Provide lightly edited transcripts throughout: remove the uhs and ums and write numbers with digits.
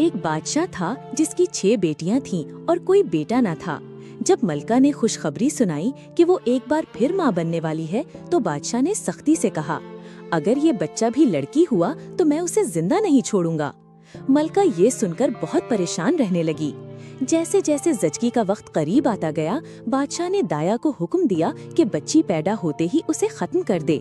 एक बादशाह था जिसकी 6 बेटियां थीं और कोई बेटा न था। जब मलका ने खुशखबरी सुनाई कि वो एक बार फिर माँ बनने वाली है, तो बादशाह ने सख्ती से कहा, अगर ये बच्चा भी लड़की हुआ तो मैं उसे जिंदा नहीं छोड़ूंगा। मलका ये सुनकर बहुत परेशान रहने लगी। जैसे जैसे जचगी का वक्त करीब आता गया, बादशाह ने दाया को हुक्म दिया कि बच्ची पैदा होते ही उसे खत्म कर दे।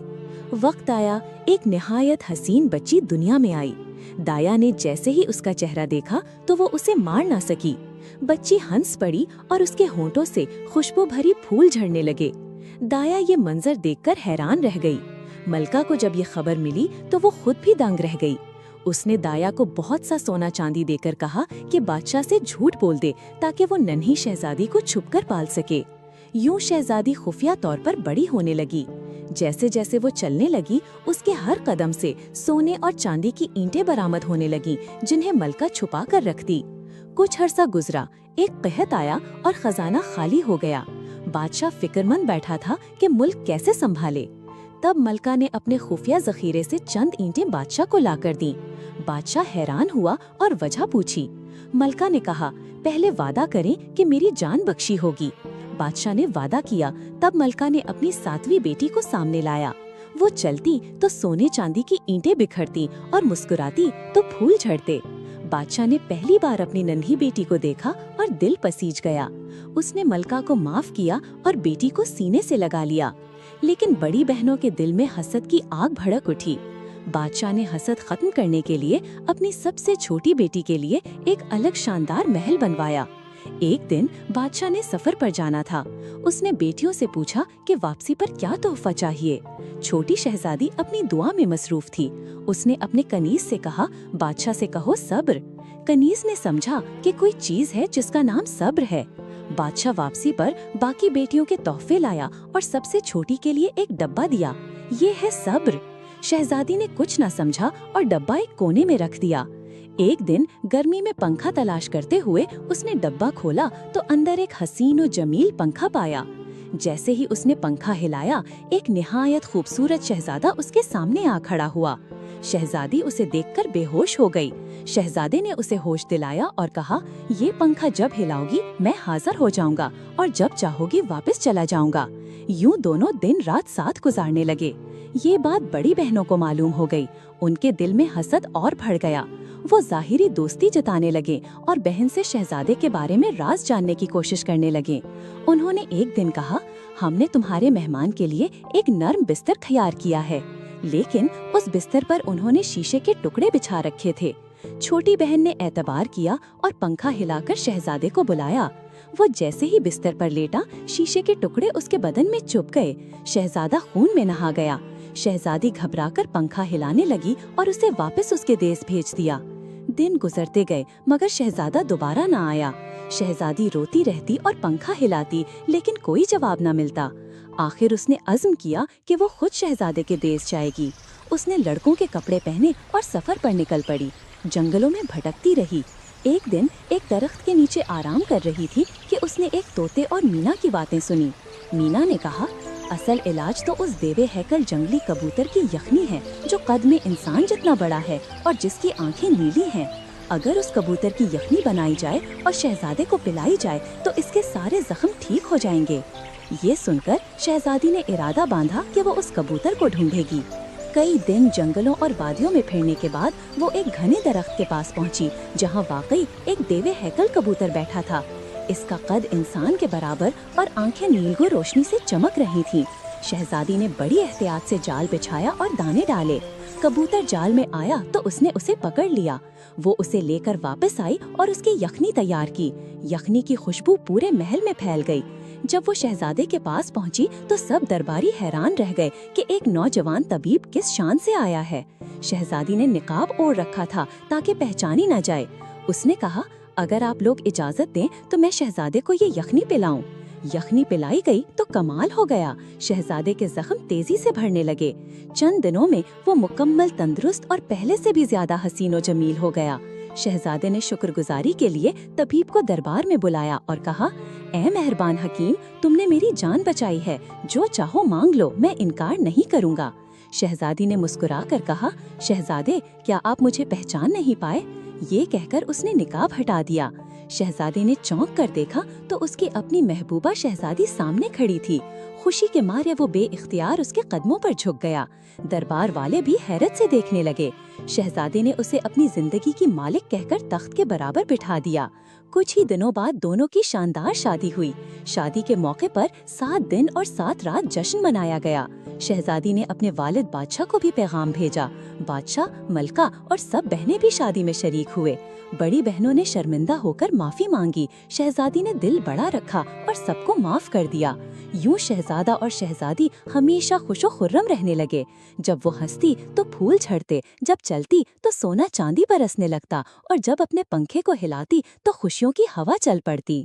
वक्त आया, एक निहायत हसीन बच्ची दुनिया में आई। दाया ने जैसे ही उसका चेहरा देखा तो वो उसे मार ना सकी। बच्ची हंस पड़ी और उसके होंठों से खुशबू भरी फूल झड़ने लगे। दाया ये मंजर देखकर हैरान रह गई। मलका को जब ये खबर मिली तो वो खुद भी दंग रह गई। उसने दाया को बहुत सा सोना चांदी देकर कहा कि बादशाह से झूठ बोल दे ताकि वो नन्ही शहजादी को छुपकर पाल सके। यूं शहजादी खुफिया तौर पर बड़ी होने लगी। जैसे जैसे वो चलने लगी, उसके हर कदम से सोने और चांदी की ईंटें बरामद होने लगी, जिन्हें मलका छुपा कर रखती। कुछ अरसा गुजरा, एक कहत आया और खजाना खाली हो गया। बादशाह फिक्रमंद बैठा था कि मुल्क कैसे संभाले। तब मलका ने अपने खुफिया जखीरे से चंद ईंटें बादशाह को लाकर दी। बादशाह हैरान हुआ और वजह पूछी। मलका ने कहा, पहले वादा करें कि मेरी जान बख्शी होगी। बादशाह ने वादा किया। तब मलका ने अपनी 7वीं बेटी को सामने लाया। वो चलती तो सोने चांदी की ईंटें बिखरती और मुस्कुराती तो फूल झड़ते। बादशाह ने पहली बार अपनी नन्ही बेटी को देखा और दिल पसीज गया। उसने मलका को माफ किया और बेटी को सीने से लगा लिया। लेकिन बड़ी बहनों के दिल में हसद की आग भड़क उठी। बादशाह ने हसद खत्म करने के लिए अपनी सबसे छोटी बेटी के लिए एक अलग शानदार महल बनवाया। एक दिन बादशाह ने सफर पर जाना था। उसने बेटियों से पूछा कि वापसी पर क्या तोहफा चाहिए। छोटी शहजादी अपनी दुआ में मसरूफ थी। उसने अपने कनीज से कहा, बादशाह से कहो सब्र। कनीज ने समझा कि कोई चीज है जिसका नाम सब्र है। बादशाह वापसी पर बाकी बेटियों के तोहफे लाया और सबसे छोटी के लिए एक डब्बा दिया। ये है सब्र। शहजादी ने कुछ न समझा और डब्बा एक कोने में रख दिया। एक दिन गर्मी में पंखा तलाश करते हुए उसने डब्बा खोला तो अंदर एक हसीन और जमील पंखा पाया। जैसे ही उसने पंखा हिलाया, एक निहायत खूबसूरत शहजादा उसके सामने आ खड़ा हुआ। शहजादी उसे देखकर बेहोश हो गई। शहजादे ने उसे होश दिलाया और कहा, ये पंखा जब हिलाओगी मैं हाजिर हो जाऊंगा और जब चाहोगी वापस चला जाऊंगा। यूं दोनों दिन रात साथ गुजारने लगे। ये बात बड़ी बहनों को मालूम हो गई। उनके दिल में हसद और बढ़ गया। वो जाहिरी दोस्ती जताने लगे और बहन से शहजादे के बारे में राज जानने की कोशिश करने लगे। उन्होंने एक दिन कहा, हमने तुम्हारे मेहमान के लिए एक नर्म बिस्तर तैयार किया है। लेकिन उस बिस्तर पर उन्होंने शीशे के टुकड़े बिछा रखे थे। छोटी बहन ने एतबार किया और पंखा हिलाकर शहजादे को बुलाया। वो जैसे ही बिस्तर पर लेटा, शीशे के टुकड़े उसके बदन में चुभ गए। शहजादा खून में नहा गया। शहजादी घबराकर पंखा हिलाने लगी और उसे वापस उसके देश भेज दिया। दिन गुजरते गए मगर शहजादा दोबारा न आया। शहजादी रोती रहती और पंखा हिलाती, लेकिन कोई जवाब न मिलता। आखिर उसने अज़्म किया कि वो खुद शहजादे के देश जाएगी। उसने लड़कों के कपड़े पहने और सफर पर निकल पड़ी। जंगलों में भटकती रही। एक दिन एक दरख्त के नीचे आराम कर रही थी कि उसने एक तोते और मीना की बातें सुनी। मीना ने कहा, असल इलाज तो उस देवे हैकल जंगली कबूतर की यखनी है जो कद में इंसान जितना बड़ा है और जिसकी आंखें नीली हैं। अगर उस कबूतर की यखनी बनाई जाए और शहजादे को पिलाई जाए तो इसके सारे जख्म ठीक हो जाएंगे। ये सुनकर शहजादी ने इरादा बांधा कि वो उस कबूतर को ढूंढेगी। कई दिन जंगलों और वादियों में फिरने के बाद वो एक घने दरख्त के पास पहुंची, जहां वाकई एक देवे हैकल कबूतर बैठा था। इसका कद इंसान के बराबर और आंखें नीलगो रोशनी से चमक रही थीं। शहजादी ने बड़ी एहतियात से जाल बिछाया और दाने डाले। कबूतर जाल में आया तो उसने उसे पकड़ लिया। वो उसे लेकर वापस आई और उसकी यखनी तैयार की। यखनी की खुशबू पूरे महल में फैल गई। जब वो शहजादे के पास पहुंची तो सब दरबारी हैरान रह गए कि एक नौजवान तबीब किस शान से आया है। शहजादी ने निकाब ओढ़ रखा था ताकि पहचानी न जाए। उसने कहा, अगर आप लोग इजाजत दें तो मैं शहजादे को ये यखनी पिलाऊं। यखनी पिलाई गई तो कमाल हो गया। शहजादे के जख्म तेजी से भरने लगे। चंद दिनों में वो मुकम्मल तंदुरुस्त और पहले से भी ज्यादा हसीन और जमील हो गया। शहजादे ने शुक्रगुजारी के लिए तबीब को दरबार में बुलाया और कहा, ऐ मेहरबान हकीम, तुमने मेरी जान बचाई है। जो चाहो मांग लो, मैं इनकार नहीं करूँगा। शहजादी ने मुस्कुरा कर कहा, शहजादे, क्या आप मुझे पहचान नहीं पाए? یہ کہہ کر اس نے نقاب ہٹا دیا۔ شہزادے نے چونک کر دیکھا تو اس کی اپنی محبوبہ شہزادی سامنے کھڑی تھی۔ خوشی کے مارے وہ بے اختیار اس کے قدموں پر جھک گیا۔ دربار والے بھی حیرت سے دیکھنے لگے۔ شہزادے نے اسے اپنی زندگی کی مالک کہہ کر تخت کے برابر بٹھا دیا۔ کچھ ہی دنوں بعد دونوں کی شاندار شادی ہوئی۔ شادی کے موقع پر 7 دن اور 7 رات جشن منایا گیا۔ شہزادی نے اپنے والد بادشاہ کو بھی پیغام بھیجا۔ بادشاہ، ملکہ اور سب بہنیں بھی شادی میں شریک ہوئے۔ بڑی بہنوں نے شرمندہ ہو کر معافی مانگی۔ شہزادی نے دل بڑا رکھا اور سب کو معاف کر دیا۔ یوں شہزادہ اور شہزادی ہمیشہ خوش و خرم رہنے لگے۔ جب وہ ہنستی تو پھول جھڑتے، جب چلتی تو سونا چاندی برسنے لگتا، اور جب اپنے پنکھے کو ہلاتی تو خوشیوں کی ہوا چل پڑتی۔